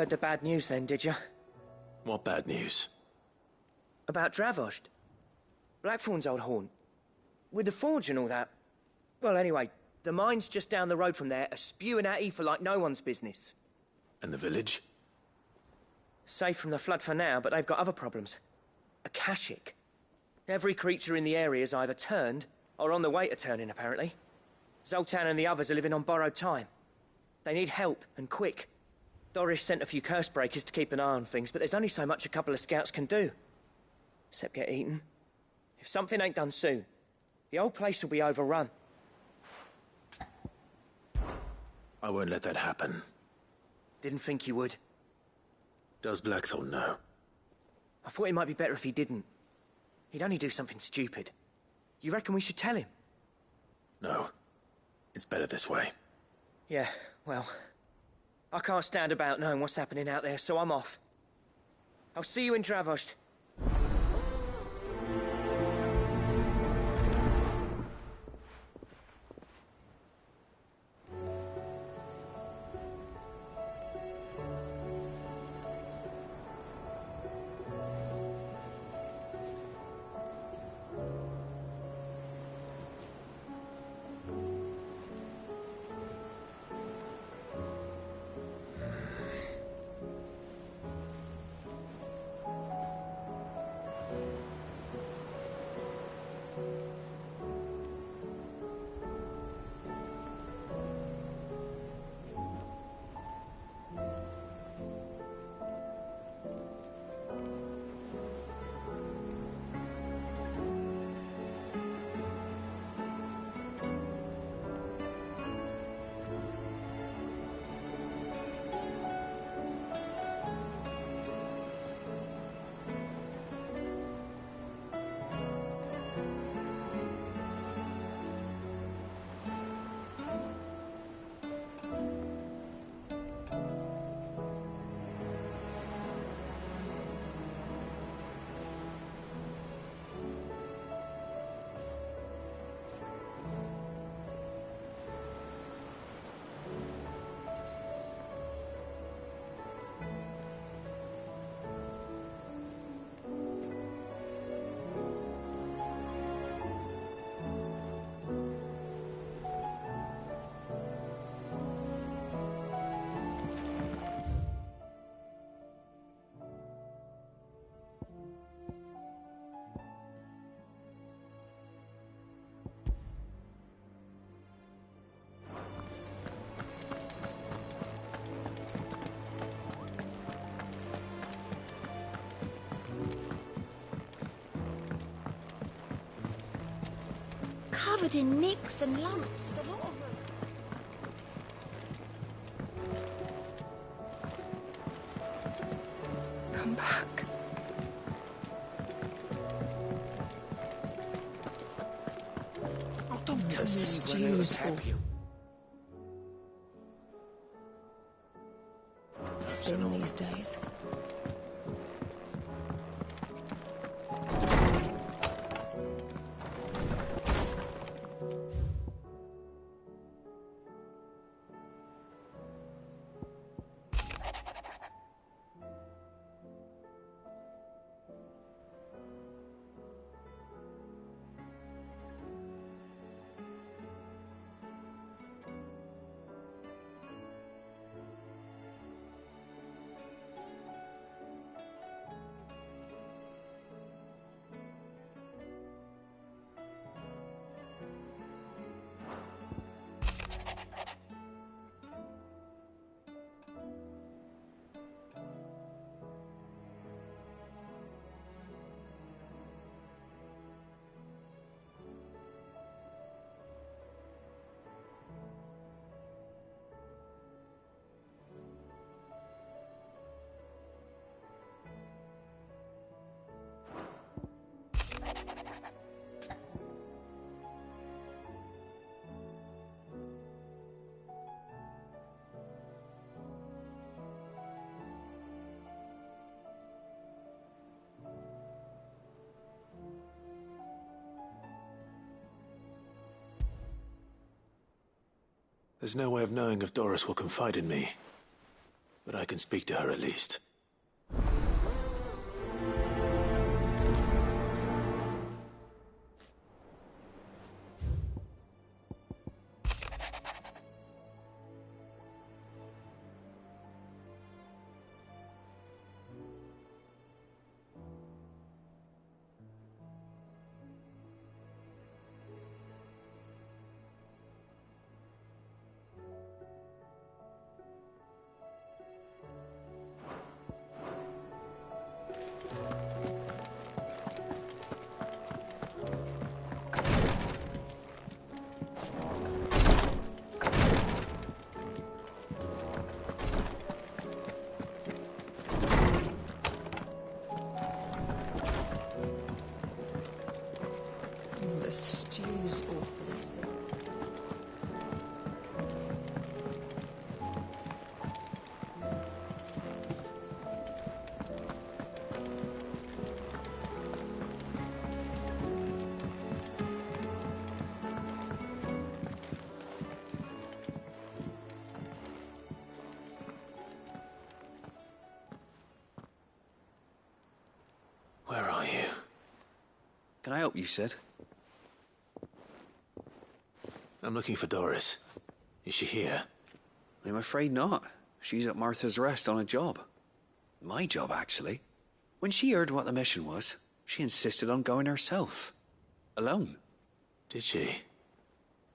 Heard the bad news then, did you? What bad news? About Dravost. Blackthorn's old haunt. With the forge and all that. Well, anyway, the mines just down the road from there are spewing out ether like no one's business. And the village? Safe from the flood for now, but they've got other problems. Akashic. Every creature in the area is either turned, or on the way to turning, apparently. Zoltan and the others are living on borrowed time. They need help, and quick. Doris sent a few curse breakers to keep an eye on things, but there's only so much a couple of scouts can do. Except get eaten. If something ain't done soon, the old place will be overrun. I won't let that happen. Didn't think you would. Does Blackthorn know? I thought it might be better if he didn't. He'd only do something stupid. You reckon we should tell him? No. It's better this way. Yeah, well... I can't stand about knowing what's happening out there, so I'm off. I'll see you in Dravost. Covered in nicks and lumps, the lot of them. Come back. Oh, don't tell me Stews help you. Thin these days. There's no way of knowing if Doris will confide in me. but I can speak to her at least. The stew's awfully thick. Where are you? Can I help you, Sid? I'm looking for Doris. Is she here? I'm afraid not. She's at Martha's Rest on a job. My job, actually. When she heard what the mission was, she insisted on going herself. Alone. Did she?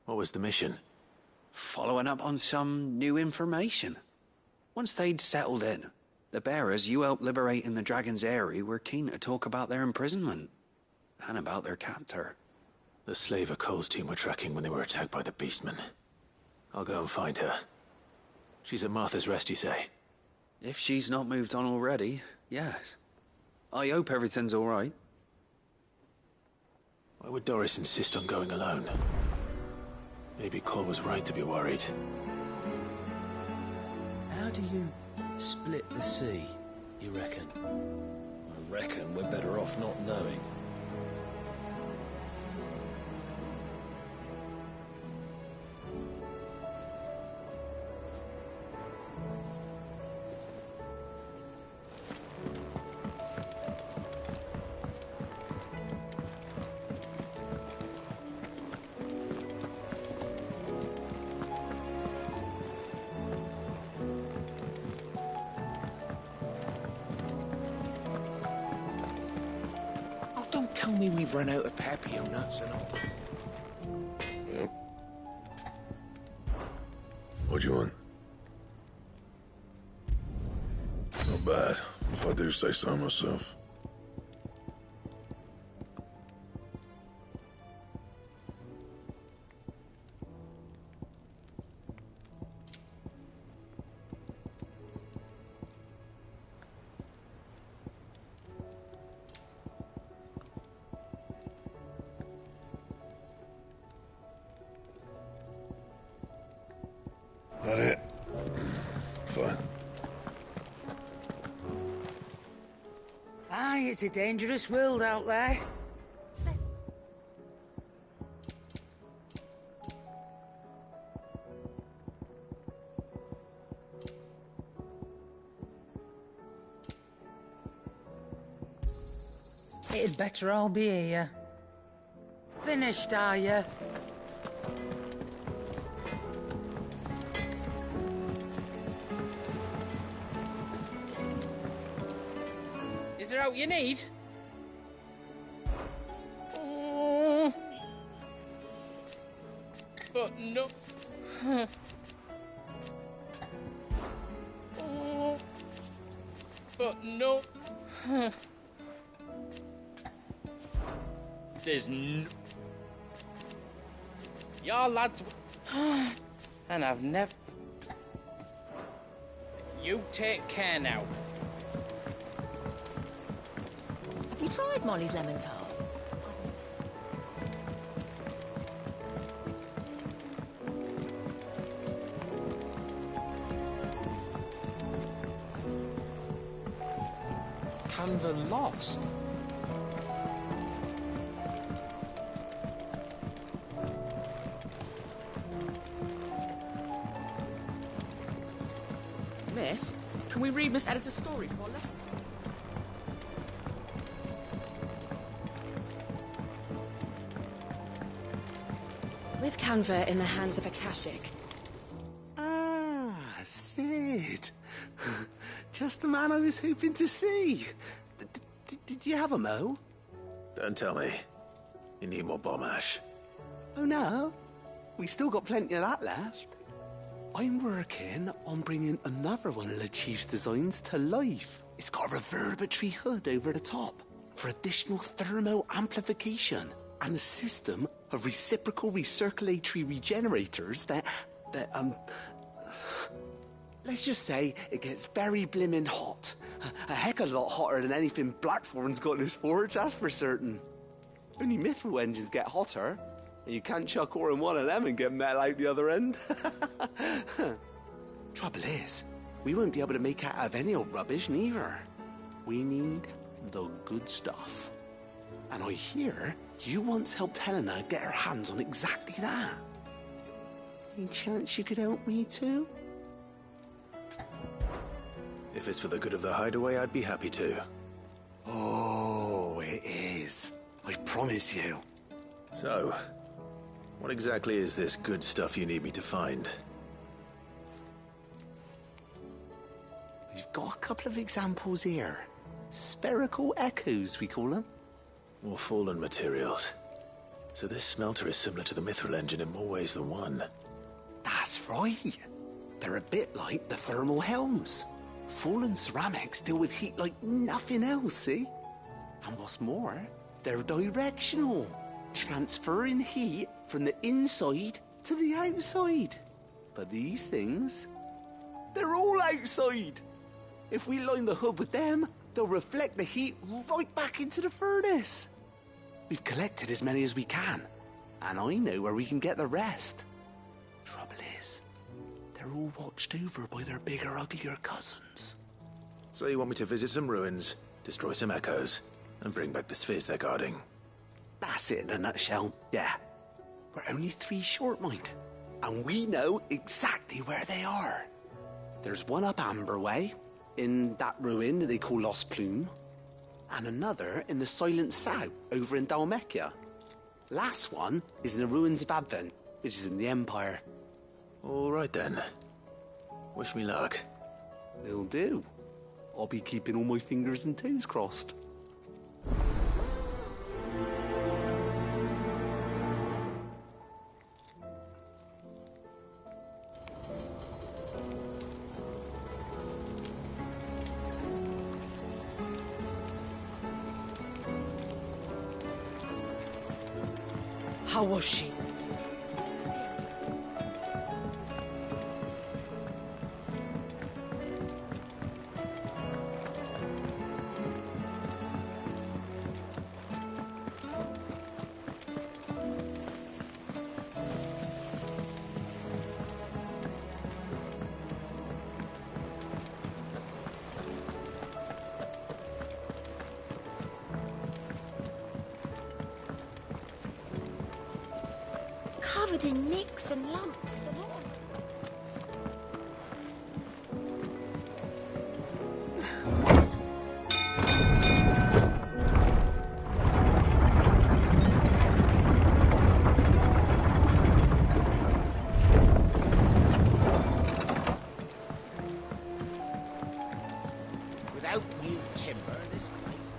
What was the mission? Following up on some new information. Once they'd settled in, the bearers you helped liberate in the Dragon's Eyrie were keen to talk about their imprisonment. And about their captor. The slaver Cole's team were tracking when they were attacked by the Beastmen. I'll go and find her. She's at Martha's Rest, you say? If she's not moved on already, yes. I hope everything's all right. Why would Doris insist on going alone? Maybe Cole was right to be worried. How do you split the sea, you reckon? I reckon we're better off not knowing. Don't tell me we've run out of papio nuts and all. Yep. What do you want? Not bad, if I do say so myself. That it? Fine. Aye, it's a dangerous world out there. It'd better all be here. Finished, are you? Is there out you need? But no. But no. There's no. Your lads. And I've never. You take care now. Have you tried Molly's lemon tarts? Canva lost. Miss, Can we read Miss Editor's story for a lesson? With Canva in the hands of Akashic. Ah, Sid. Just the man I was hoping to see. Did you have a mo? Don't tell me. You need more bomb ash. Oh no, we still got plenty of that left. I'm working on bringing another one of the Chief's designs to life. It's got a reverberatory hood over the top for additional thermo amplification and a system of reciprocal recirculatory regenerators that let's just say it gets very blimmin' hot. A heck of a lot hotter than anything Blackthorn's got in his forge, that's for certain. Only mithril engines get hotter, and you can't chuck ore in one of them and get metal out the other end. Trouble is, we won't be able to make out of any old rubbish neither. We need the good stuff. And I hear you once helped Helena get her hands on exactly that. Any chance you could help me too? If it's for the good of the hideaway, I'd be happy to. Oh, it is. I promise you. So, what exactly is this good stuff you need me to find? We've got a couple of examples here. Spherical echoes, we call them. More fallen materials. So this smelter is similar to the mithril engine in more ways than one. That's right. They're a bit like the thermal helms. Fallen ceramics deal with heat like nothing else, see? And what's more, they're directional, transferring heat from the inside to the outside. But these things, they're all outside. If we line the hood with them, they'll reflect the heat right back into the furnace. We've collected as many as we can, and I know where we can get the rest. Trouble is, they're all watched over by their bigger, uglier cousins. So you want me to visit some ruins, destroy some echoes, and bring back the spheres they're guarding? That's it in a nutshell, yeah. We're only 3 short, mind, and we know exactly where they are. There's one up Amber Way, in that ruin that they call Lost Plume, and another in the Silent South, over in Dalmekia. Last one is in the ruins of Advent, which is in the Empire. All right then. Wish me luck. Will do. I'll be keeping all my fingers and toes crossed. How was she? Covered in nicks and lumps, the lot of them. Without new timber, this place...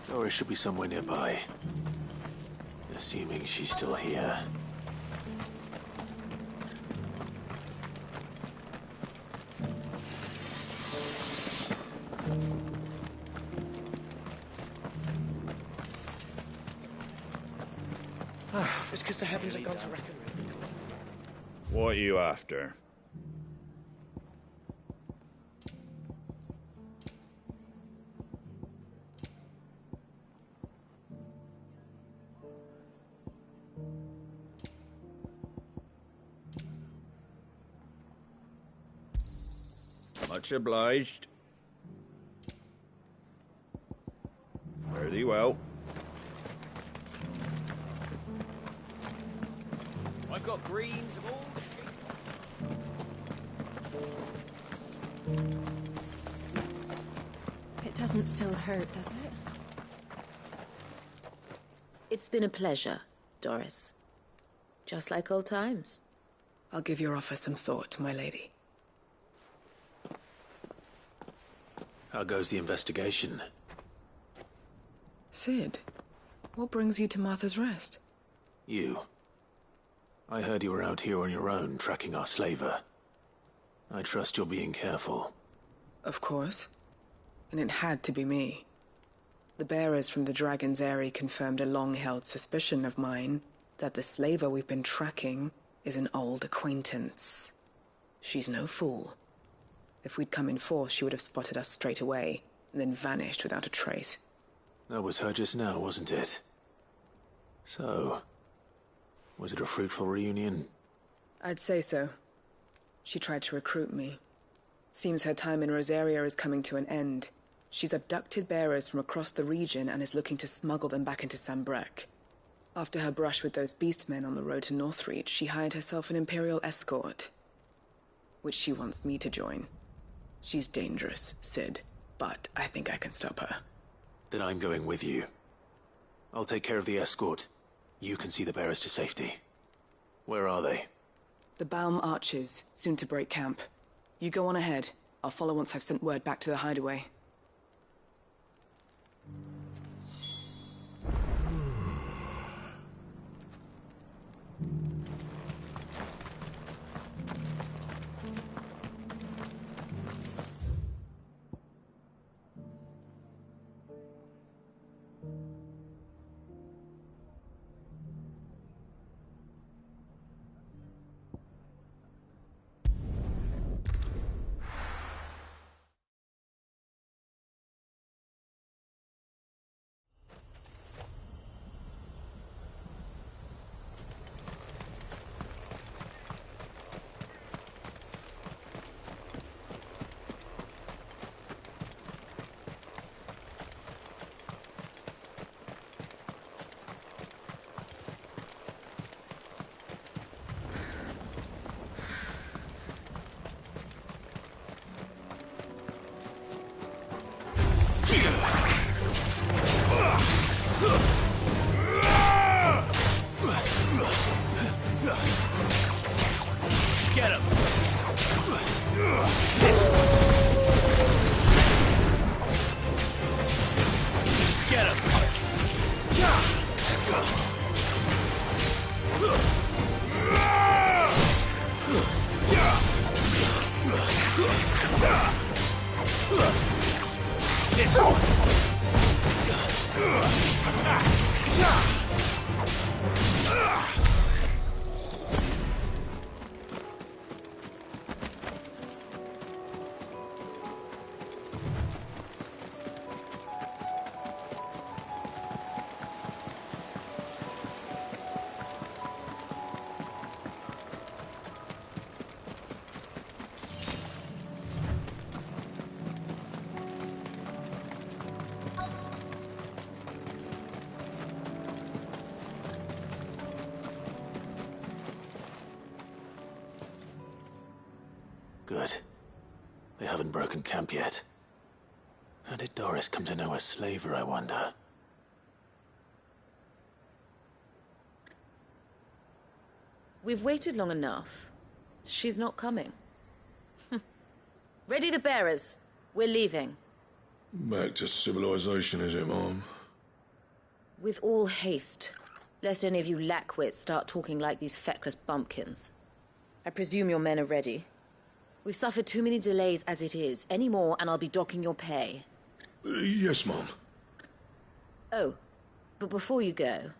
Dora should be somewhere nearby. Assuming she's still here. It's because the heavens have gone to reckon. What are you after? Much obliged. Fare thee well. I've got greens of all It doesn't still hurt, does it? It's been a pleasure, Doris. Just like old times. I'll give your offer some thought, my lady. How goes the investigation? Sid, what brings you to Martha's Rest? You. I heard you were out here on your own, tracking our slaver. I trust you're being careful. Of course. And it had to be me. The bearers from the Dragon's Eyrie confirmed a long-held suspicion of mine that the slaver we've been tracking is an old acquaintance. She's no fool. If we'd come in force, she would have spotted us straight away, and then vanished without a trace. That was her just now, wasn't it? So, was it a fruitful reunion? I'd say so. She tried to recruit me. Seems her time in Rosaria is coming to an end. She's abducted bearers from across the region and is looking to smuggle them back into Sambrec. After her brush with those beastmen on the road to Northreach, she hired herself an Imperial escort, which she wants me to join. She's dangerous, Sid, but I think I can stop her. Then I'm going with you. I'll take care of the escort. You can see the bearers to safety. Where are they? The Baum Archers, soon to break camp. You go on ahead. I'll follow once I've sent word back to the hideaway. Get him! Get him! This one! Good. They haven't broken camp yet. How did Doris come to know a slaver, I wonder? We've waited long enough. She's not coming. Ready the bearers. We're leaving. Back to civilization, is it, Mom? With all haste. Lest any of you lackwits start talking like these feckless bumpkins. I presume your men are ready. We've suffered too many delays as it is. Any more and I'll be docking your pay. Yes, Mom. Oh, but before you go,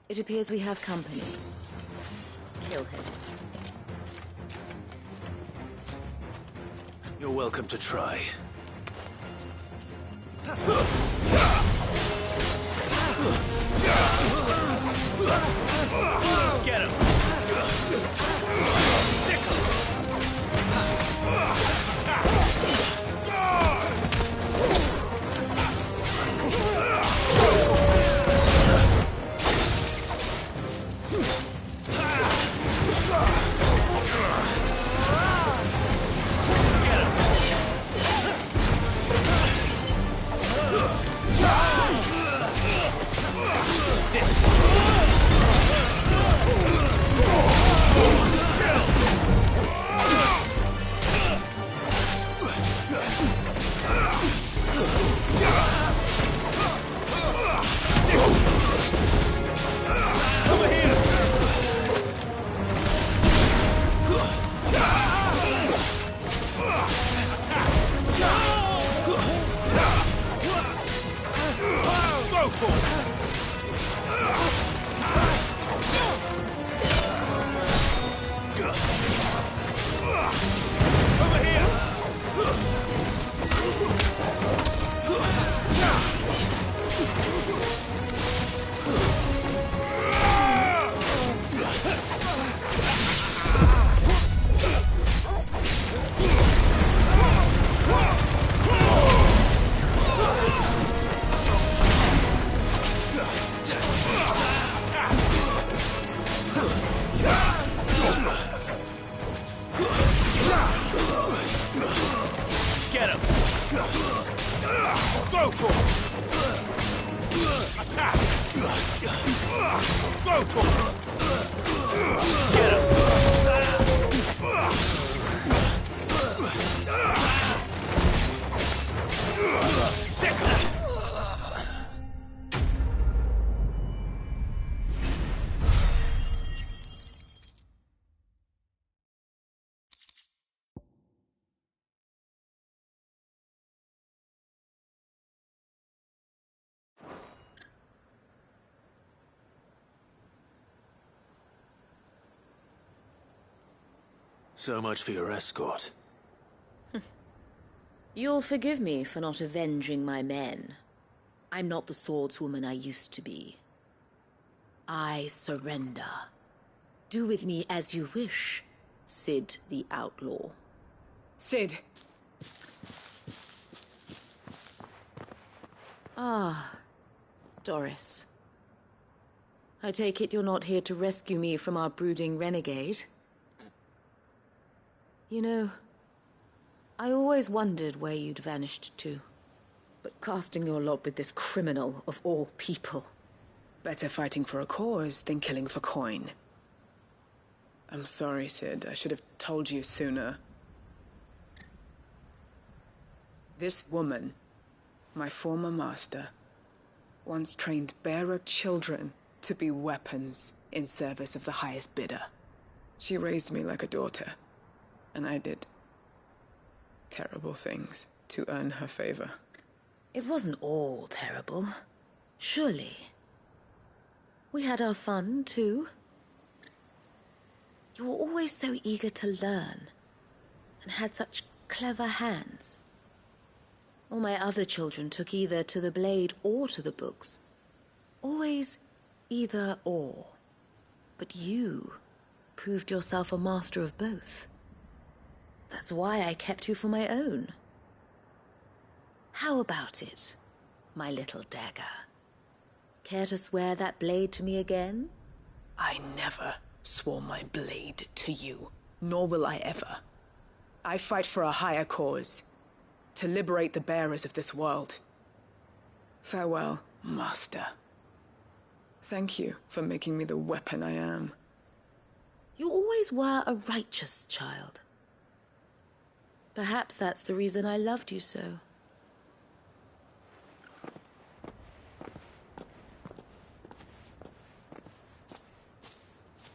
it appears we have company. Kill him. You're welcome to try. Get him! Sick him! So much for your escort. You'll forgive me for not avenging my men. I'm not the swordswoman I used to be. I surrender. Do with me as you wish, Sid the Outlaw. Sid! Ah, Doris. I take it you're not here to rescue me from our brooding renegade? You know, I always wondered where you'd vanished to. But casting your lot with this criminal of all people. Better fighting for a cause than killing for coin. I'm sorry, Sid. I should have told you sooner. This woman, my former master, once trained bearer children to be weapons in service of the highest bidder. She raised me like a daughter, and I did terrible things to earn her favor. It wasn't all terrible, surely. We had our fun, too. You were always so eager to learn, and had such clever hands. All my other children took either to the blade or to the books. Always either or. But you proved yourself a master of both. That's why I kept you for my own. How about it, my little dagger? Care to swear that blade to me again? I never swore my blade to you, nor will I ever. I fight for a higher cause, to liberate the bearers of this world. Farewell, Master. Thank you for making me the weapon I am. You always were a righteous child. Perhaps that's the reason I loved you so.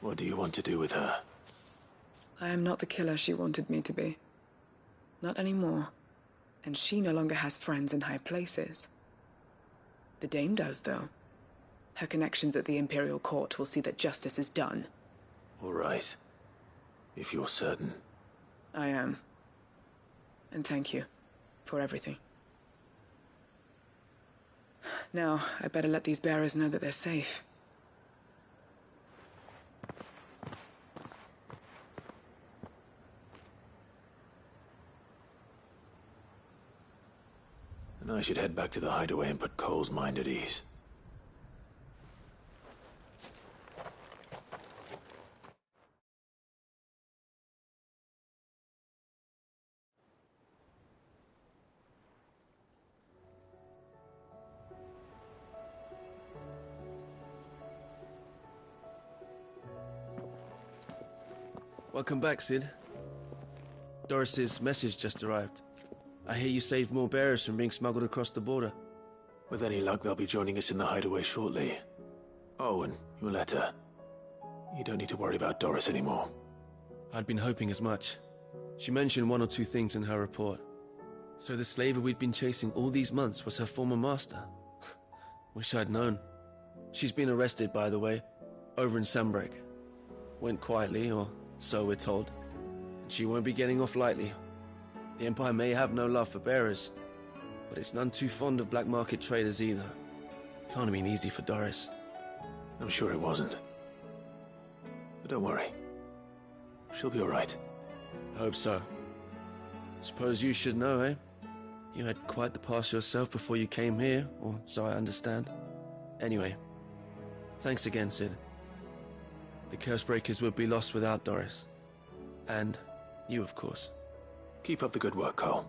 What do you want to do with her? I am not the killer she wanted me to be. Not anymore. And she no longer has friends in high places. The Dame does, though. Her connections at the Imperial Court will see that justice is done. All right. If you're certain. I am. And thank you for everything. Now, I better let these bearers know that they're safe. And I should head back to the hideaway and put Cole's mind at ease. Welcome back, Sid. Doris's message just arrived. I hear you saved more bearers from being smuggled across the border. With any luck, they'll be joining us in the hideaway shortly. Oh, and your letter. You don't need to worry about Doris anymore. I'd been hoping as much. She mentioned one or two things in her report. So the slaver we'd been chasing all these months was her former master. Wish I'd known. She's been arrested, by the way, over in Sambrek. Went quietly, or so we're told. And she won't be getting off lightly. The Empire may have no love for bearers, but it's none too fond of black market traders either. Can't have been easy for Doris. I'm sure it wasn't. But don't worry. She'll be all right. I hope so. Suppose you should know, eh? You had quite the past yourself before you came here, or so I understand. Anyway, thanks again, Sid. The Cursebreakers would be lost without Doris. And you, of course. Keep up the good work, Cole.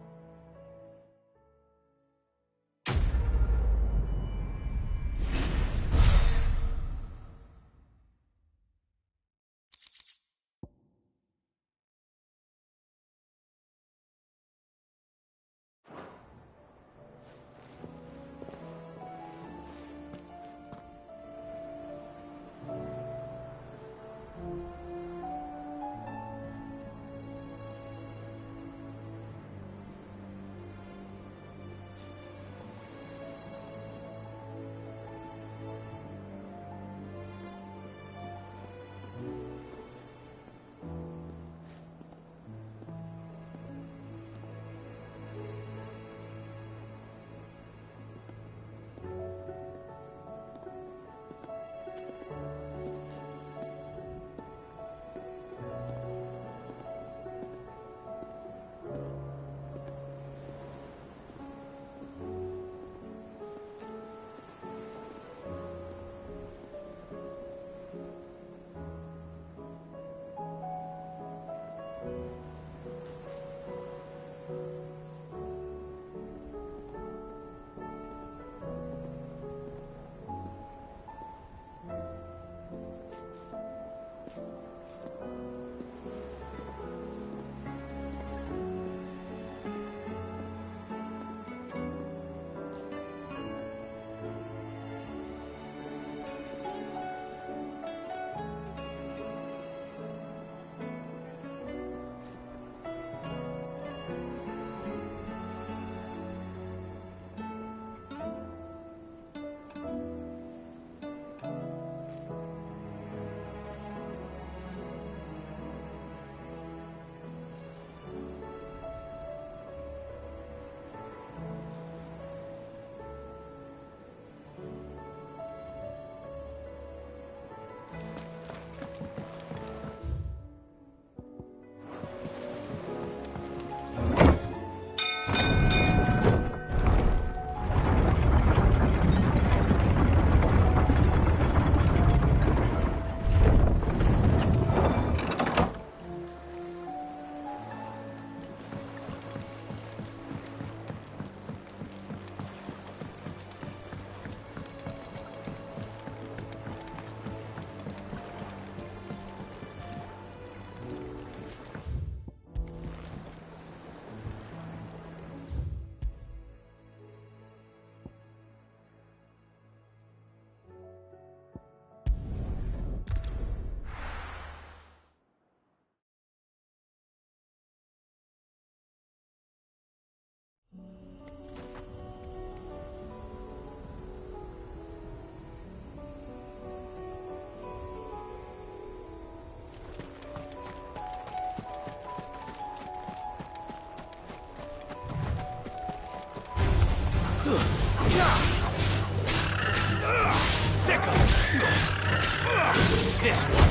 This one.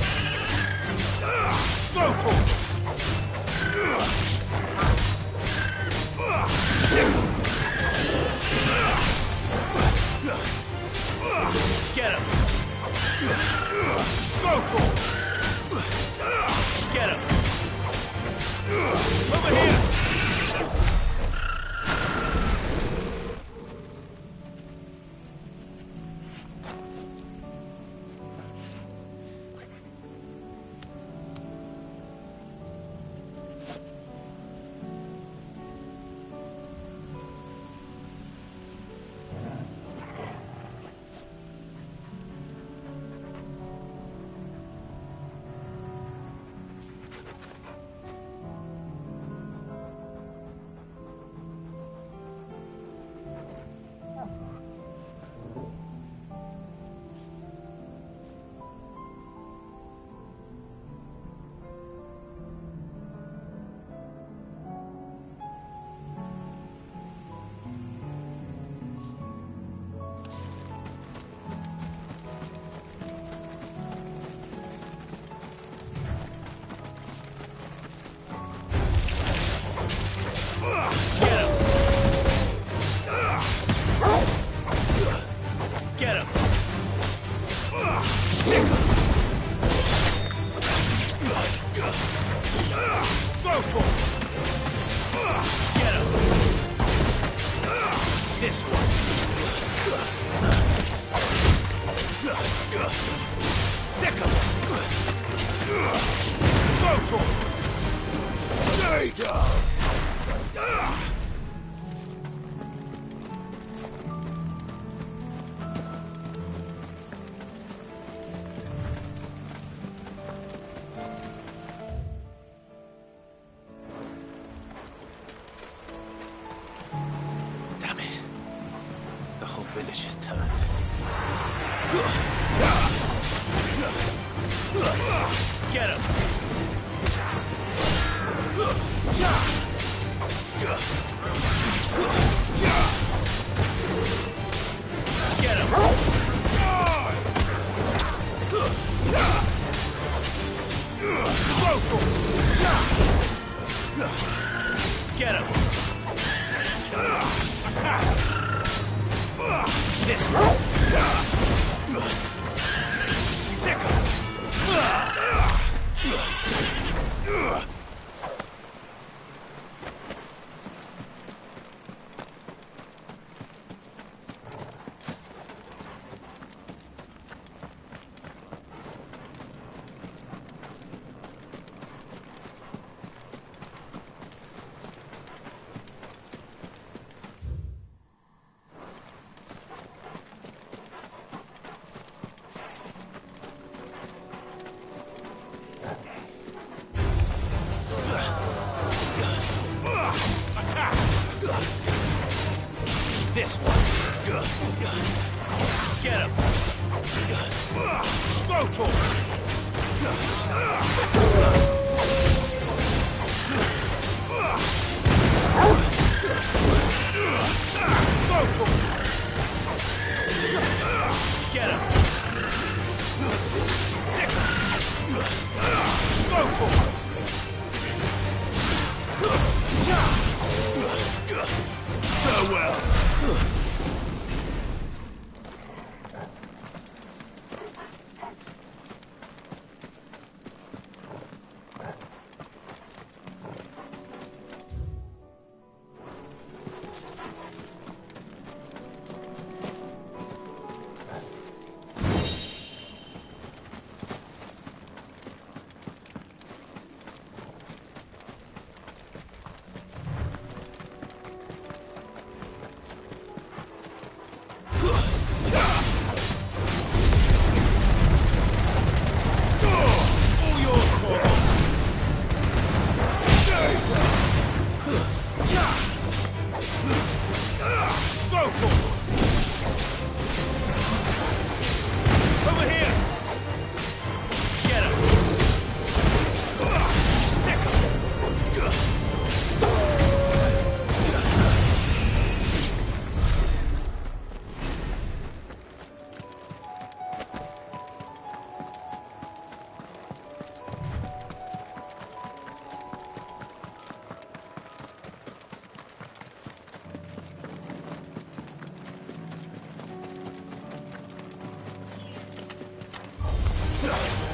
Go for it. Get him. Go for it. Get him. Over here. Damn it. The whole village has turned. Get him! Get him! Get him! This one! Sick him! This one. Get him. Go to him. Go to him. Get him. Sick him. Go to him. Farewell.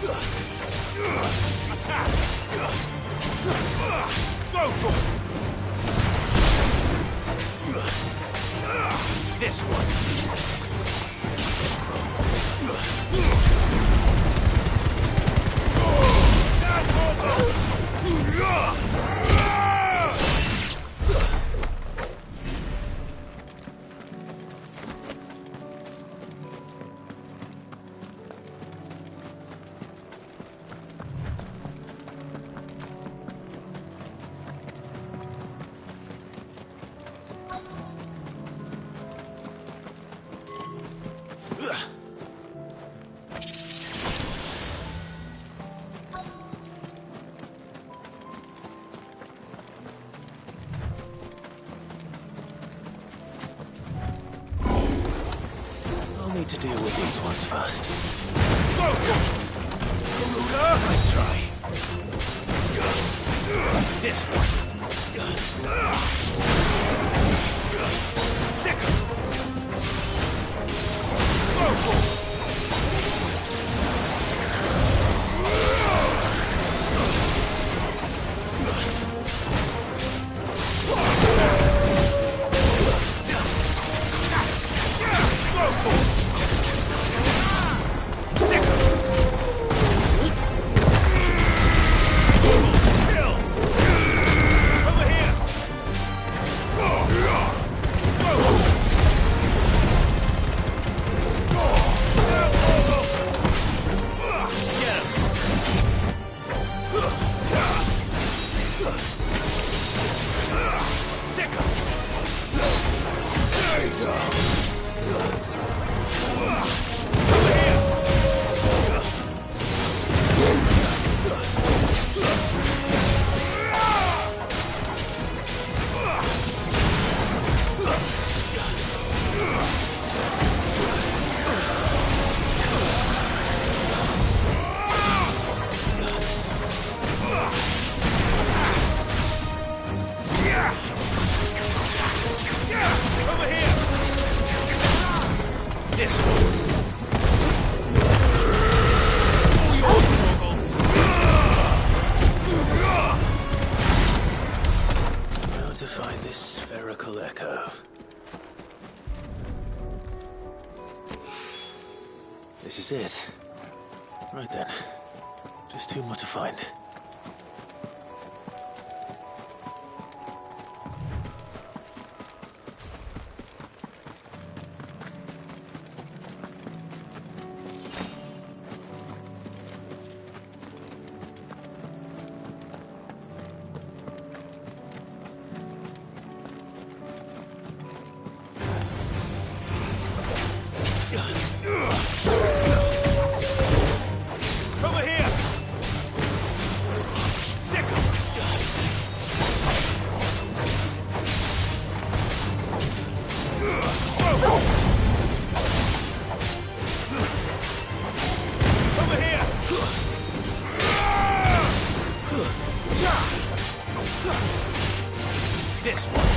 Attack! Go for it! This one! To deal with these ones first. Go! Let's try. This one. Second. Go! This is it. Right then. Just two more to find. This one.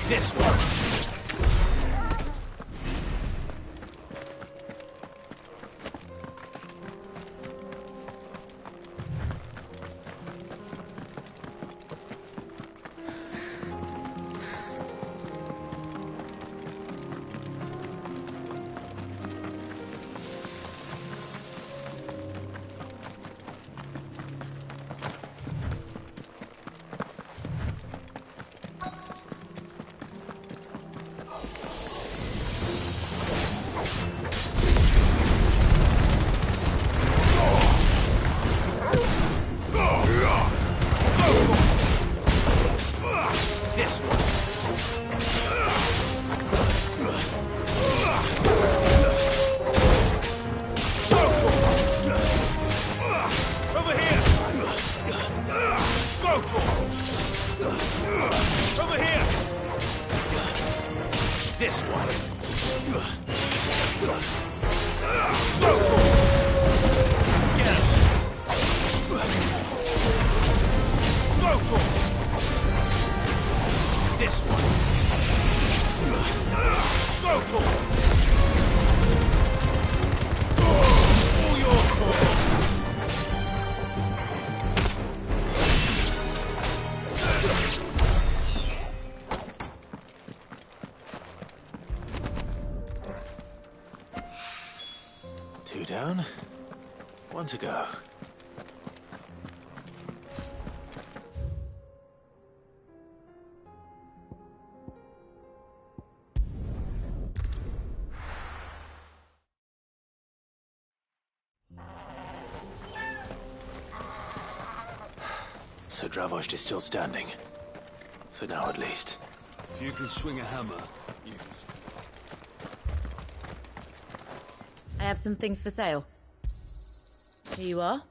This one. Two down, one to go. So Dravost is still standing. For now, at least. If you can swing a hammer, use. I have some things for sale. Here you are.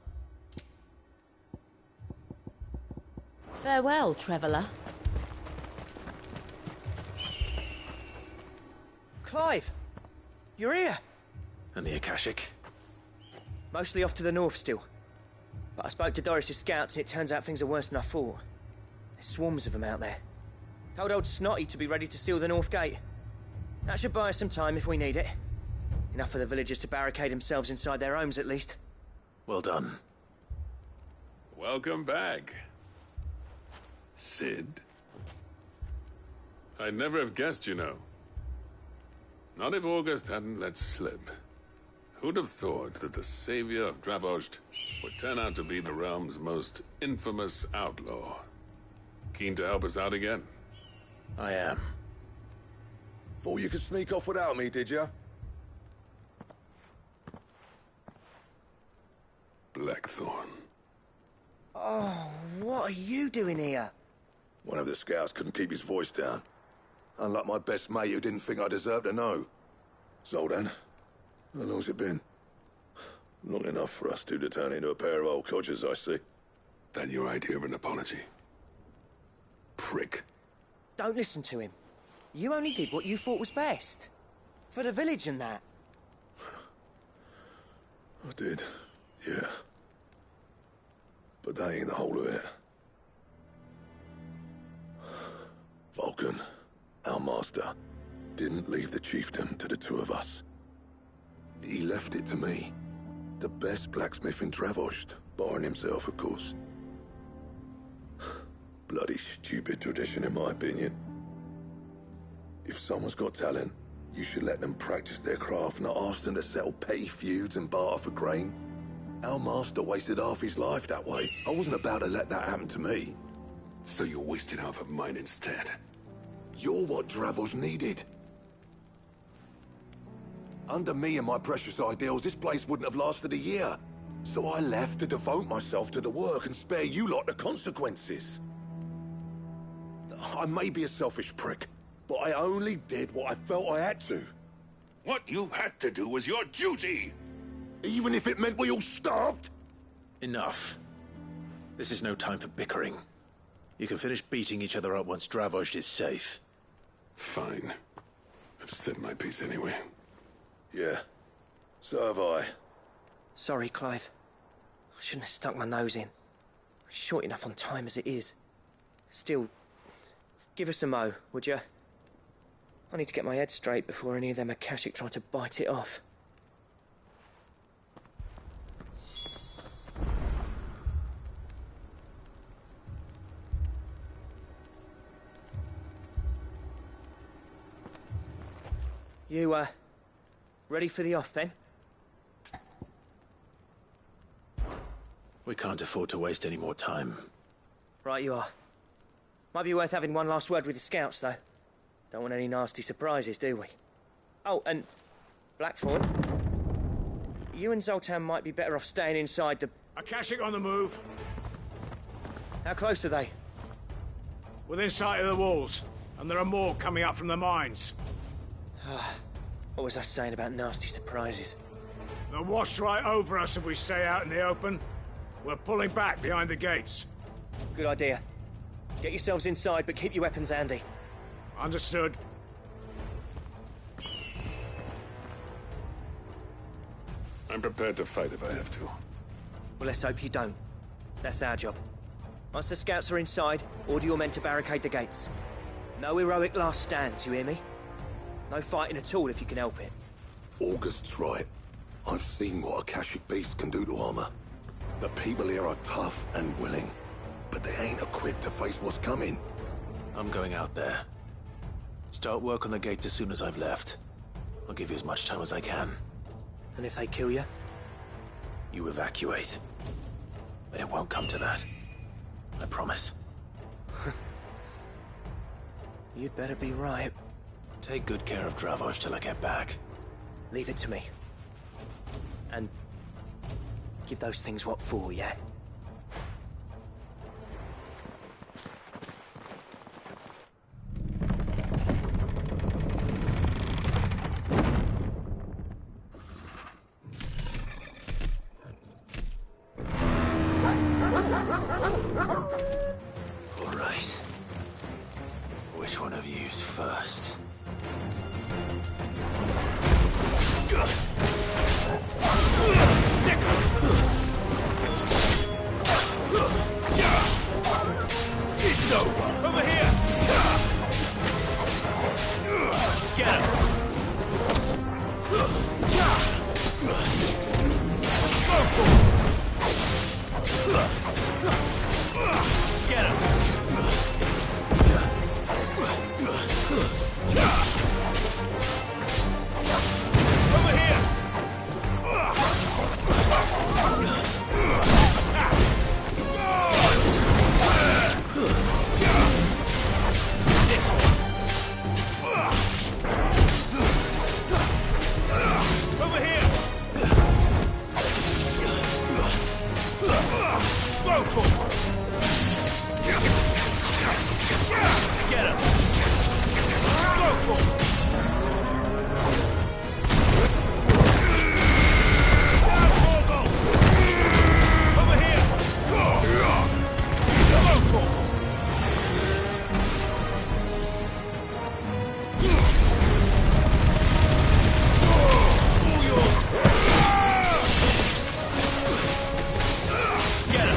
Farewell, traveller. Clive! You're here! And the Akashic? Mostly off to the north still. But I spoke to Doris's scouts and it turns out things are worse than I thought. There's swarms of them out there. Told old Snotty to be ready to seal the north gate. That should buy us some time if we need it. Enough for the villagers to barricade themselves inside their homes, at least. Well done. Welcome back, Sid. I'd never have guessed, you know. Not if August hadn't let slip. Who'd have thought that the savior of Dravost would turn out to be the realm's most infamous outlaw? Keen to help us out again? I am. Thought you could sneak off without me, did ya? Blackthorn. Oh, what are you doing here? One of the scouts couldn't keep his voice down. Unlike my best mate who didn't think I deserved to know. Zoldan, how long's it been? Long enough for us two to turn into a pair of old codgers, I see. That your idea of an apology? Prick. Don't listen to him. You only did what you thought was best. For the village and that. I did, yeah. But that ain't the whole of it. Vulcan, our master, didn't leave the chiefdom to the two of us. He left it to me. The best blacksmith in Dravost, barring himself, of course. Bloody stupid tradition, in my opinion. If someone's got talent, you should let them practice their craft, not ask them to settle petty feuds and barter for grain. Our master wasted half his life that way. I wasn't about to let that happen to me. So you wasted half of mine instead? You're what Dravost needed. Under me and my precious ideals, this place wouldn't have lasted a year. So I left to devote myself to the work and spare you lot the consequences. I may be a selfish prick, but I only did what I felt I had to. What you had to do was your duty! Even if it meant we all starved? Enough. This is no time for bickering. You can finish beating each other up once Dravost is safe. Fine. I've said my piece anyway. Yeah, so have I. Sorry, Clive. I shouldn't have stuck my nose in. Short enough on time as it is. Still, give us a mo, would you? I need to get my head straight before any of them Akashic try to bite it off. You, ready for the off, then? We can't afford to waste any more time. Right you are. Might be worth having one last word with the scouts, though. Don't want any nasty surprises, do we? Oh, and Blackthorn, you and Zoltan might be better off staying inside the... Akashic on the move. How close are they? Within sight of the walls, and there are more coming up from the mines. What was I saying about nasty surprises? They'll wash right over us if we stay out in the open. We're pulling back behind the gates. Good idea. Get yourselves inside, but keep your weapons handy. Understood. I'm prepared to fight if I have to. Well, let's hope you don't. That's our job. Once the scouts are inside, order your men to barricade the gates. No heroic last stands, you hear me? No fighting at all if you can help it. August's right. I've seen what Akashic beasts can do to armor. The people here are tough and willing, but they ain't equipped to face what's coming. I'm going out there. Start work on the gate as soon as I've left. I'll give you as much time as I can. And if they kill you? You evacuate. But it won't come to that. I promise. You'd better be right. Take good care of Dravoj till I get back. Leave it to me. And give those things what for, yeah? All right. Which one of you's first? It's over! Over here! Get him! Get him! Over here! This one. Over here! Whoa, get him! Whoa, over here! Get him!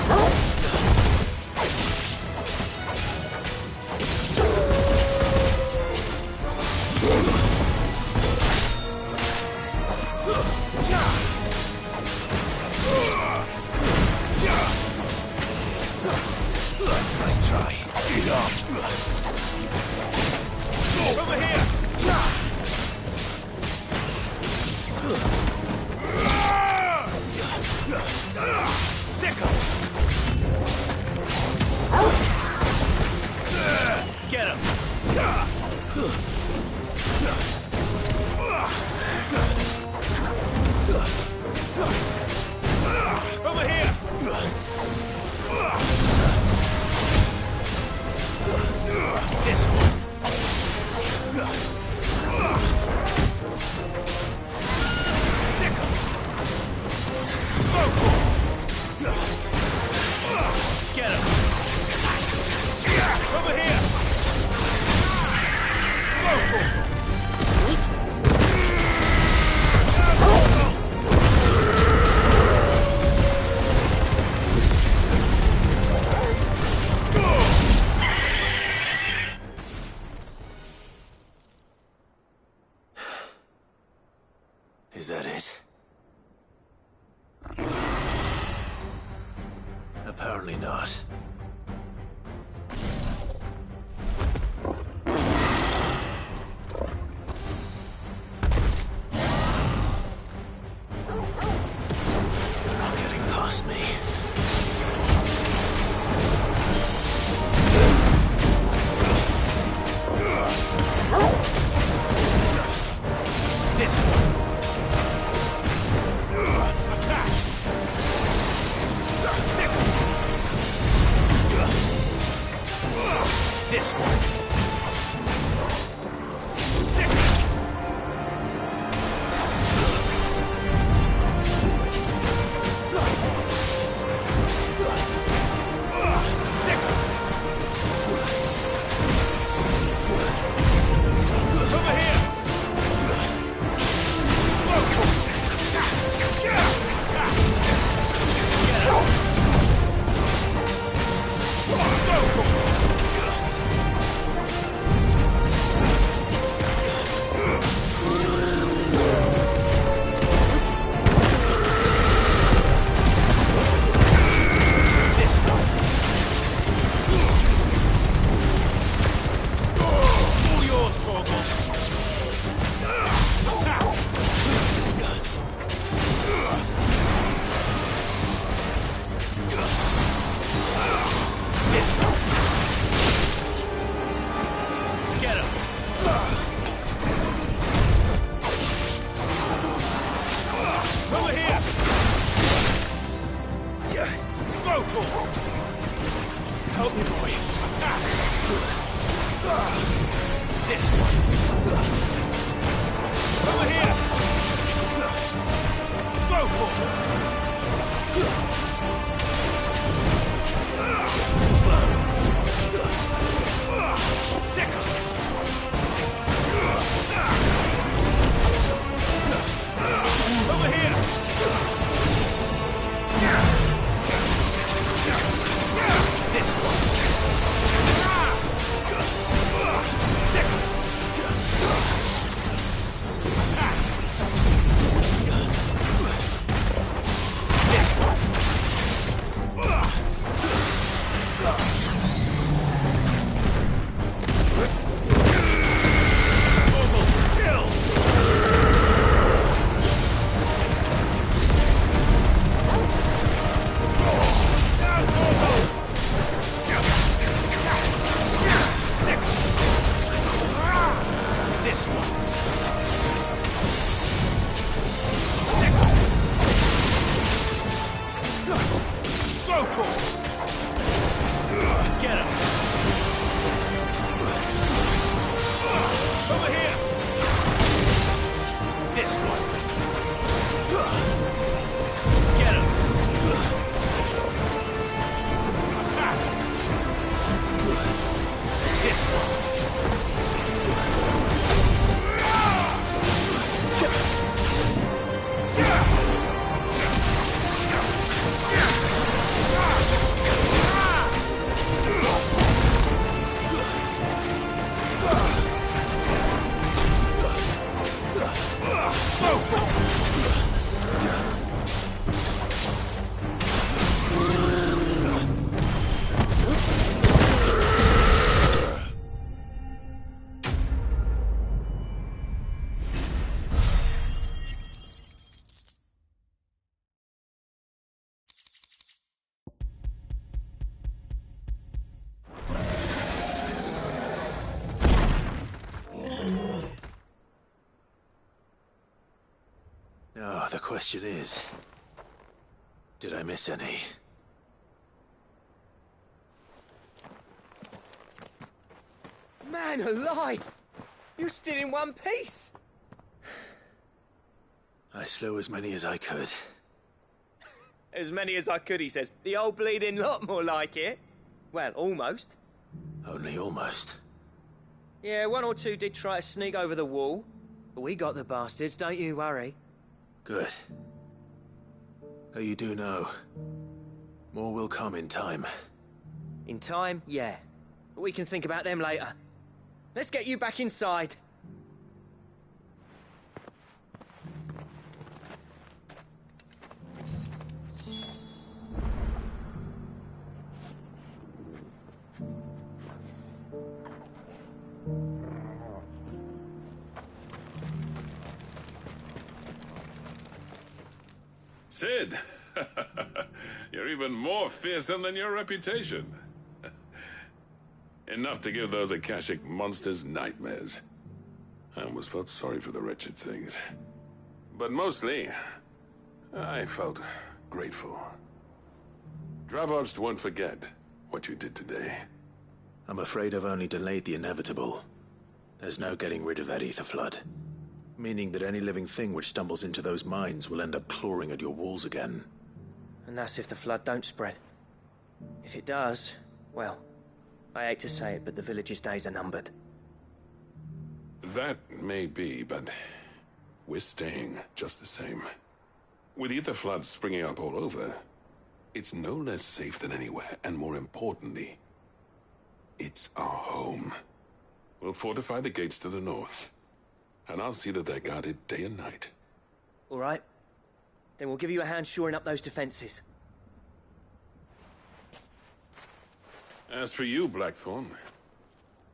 Nice try. Get up. Over here! Sick 'em! Get him! Over here! This one. Sick 'em. Get him. Over here. Is that it? Apparently not. You're not getting past me. This one. Attack! This one. Over here! All yours, Torgal. Attack! This one. Get him. Over here. Go, Tor. Help me, boy. Attack. This one. Over here. Go, Tor. Over here! This one! Attack! This one! This one. Go, Tor. Get him. Over here. This one. Get him. Attack. This one. Now, the question is, did I miss any? Man alive! You're still in one piece! I slew as many as I could. As many as I could, he says. The old bleeding lot, more like it. Well, almost. Only almost. Yeah, one or two did try to sneak over the wall. But we got the bastards, don't you worry. Good. Though you do know, more will come in time. In time, yeah. But we can think about them later. Let's get you back inside. Sid! You're even more fearsome than your reputation. Enough to give those Akashic monsters nightmares. I almost felt sorry for the wretched things. But mostly, I felt grateful. Dravovst won't forget what you did today. I'm afraid I've only delayed the inevitable. There's no getting rid of that ether flood. Meaning that any living thing which stumbles into those mines will end up clawing at your walls again. And that's if the flood don't spread. If it does, well, I hate to say it, but the village's days are numbered. That may be, but we're staying just the same. With ether floods springing up all over, it's no less safe than anywhere, and more importantly, it's our home. We'll fortify the gates to the north, and I'll see that they're guarded day and night. All right. Then we'll give you a hand shoring up those defenses. As for you, Blackthorn,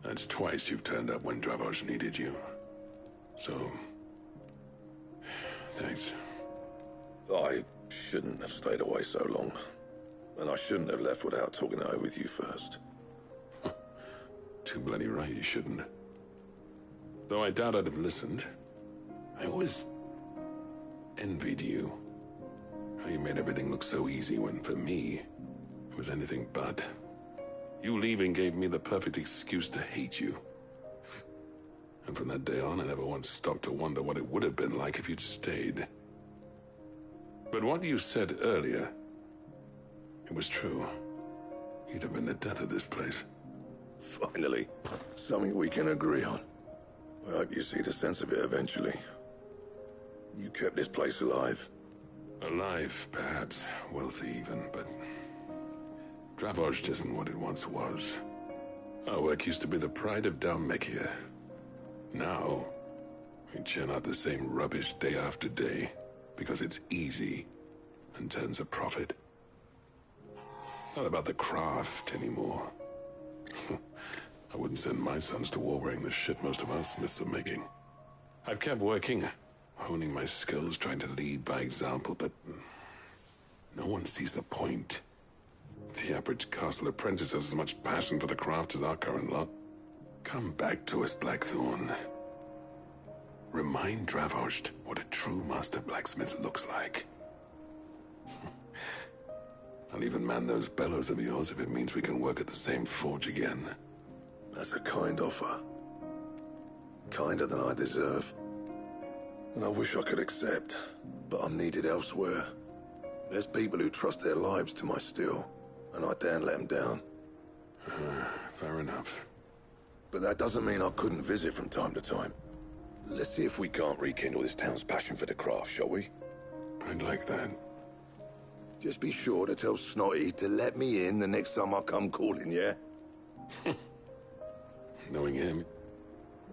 that's twice you've turned up when Dravos needed you. So, thanks. I shouldn't have stayed away so long. And I shouldn't have left without talking it over with you first. Too bloody right you shouldn't. Though I doubt I'd have listened. I always envied you. How you made everything look so easy when, for me, it was anything but. You leaving gave me the perfect excuse to hate you. And from that day on, I never once stopped to wonder what it would have been like if you'd stayed. But what you said earlier, it was true. You'd have been the death of this place. Finally, something we can agree on. I hope you see the sense of it eventually. You kept this place alive. Alive, perhaps. Wealthy even, but Dravos isn't what it once was. Our work used to be the pride of Dalmekia. Now, we churn out the same rubbish day after day because it's easy and turns a profit. It's not about the craft anymore. I wouldn't send my sons to war wearing the shit most of our smiths are making. I've kept working, honing my skills, trying to lead by example, but no one sees the point. The average castle apprentice has as much passion for the craft as our current lot. Come back to us, Blackthorn. Remind Dravos what a true master blacksmith looks like. I'll even man those bellows of yours if it means we can work at the same forge again. That's a kind offer. Kinder than I deserve. And I wish I could accept, but I'm needed elsewhere. There's people who trust their lives to my steel, and I daren't let them down. Fair enough. But that doesn't mean I couldn't visit from time to time. Let's see if we can't rekindle this town's passion for the craft, shall we? I'd like that. Just be sure to tell Snotty to let me in the next time I come calling, yeah? Knowing him,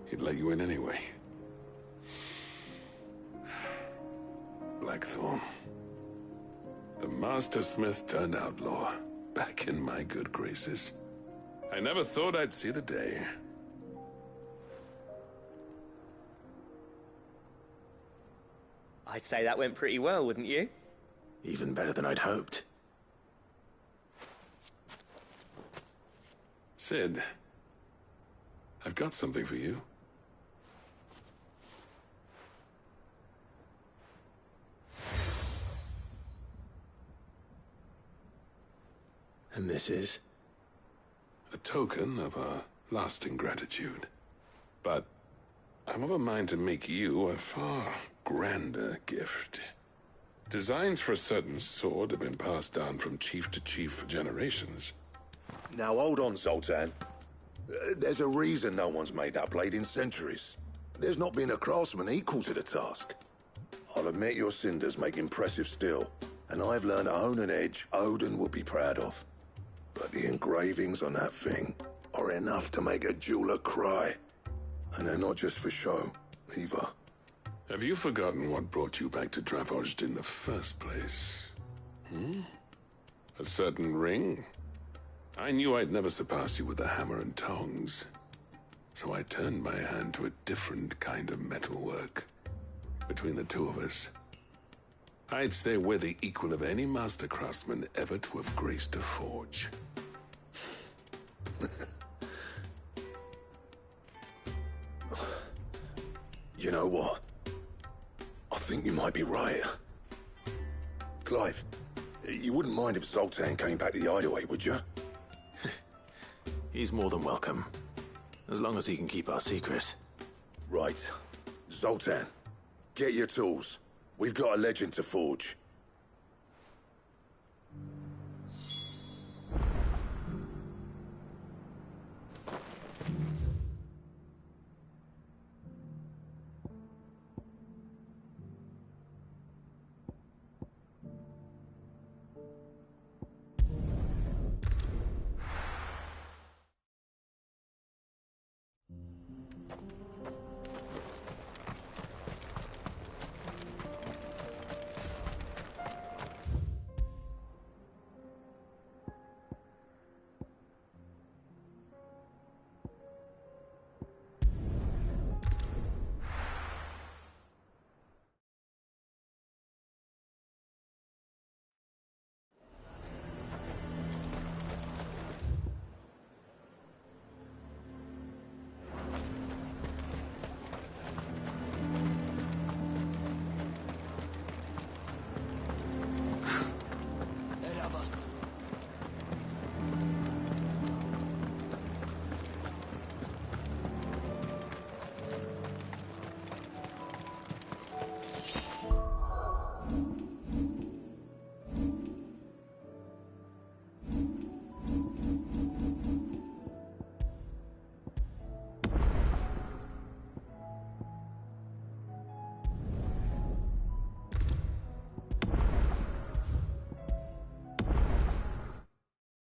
he'd let you in anyway. Blackthorn. The Master Smith turned outlaw, back in my good graces. I never thought I'd see the day. I'd say that went pretty well, wouldn't you? Even better than I'd hoped. Sid, I've got something for you. And this is? A token of our lasting gratitude. But I'm of a mind to make you a far grander gift. Designs for a certain sword have been passed down from chief to chief for generations. Now hold on, Zoltan. There's a reason no one's made that blade in centuries. There's not been a craftsman equal to the task. I'll admit your cinders make impressive steel, and I've learned to hone an edge Odin will be proud of. But the engravings on that thing are enough to make a jeweler cry. And they're not just for show, either. Have you forgotten what brought you back to Dravos in the first place? A certain ring? I knew I'd never surpass you with the hammer and tongs. So I turned my hand to a different kind of metalwork. Between the two of us, I'd say we're the equal of any master craftsman ever to have graced a forge. You know what? I think you might be right. Clive, you wouldn't mind if Zoltan came back to the hideaway, would you? He's more than welcome. As long as he can keep our secret. Right. Zoltan, get your tools. We've got a legend to forge.